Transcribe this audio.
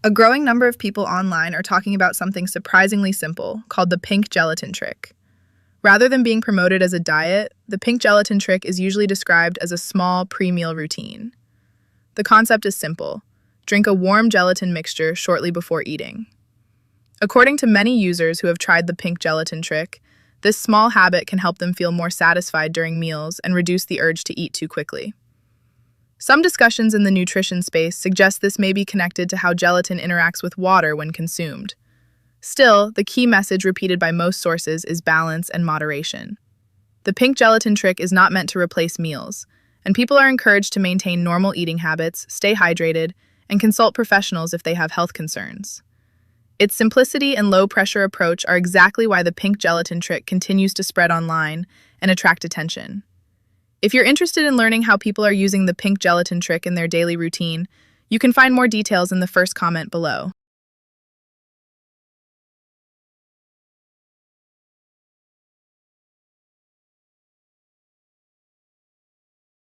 A growing number of people online are talking about something surprisingly simple called the pink gelatin trick. Rather than being promoted as a diet, the pink gelatin trick is usually described as a small pre-meal routine. The concept is simple. Drink a warm gelatin mixture shortly before eating. According to many users who have tried the pink gelatin trick, this small habit can help them feel more satisfied during meals and reduce the urge to eat too quickly. Some discussions in the nutrition space suggest this may be connected to how gelatin interacts with water when consumed. Still, the key message repeated by most sources is balance and moderation. The pink gelatin trick is not meant to replace meals, and people are encouraged to maintain normal eating habits, stay hydrated, and consult professionals if they have health concerns. Its simplicity and low-pressure approach are exactly why the pink gelatin trick continues to spread online and attract attention. If you're interested in learning how people are using the pink gelatin trick in their daily routine, you can find more details in the first comment below.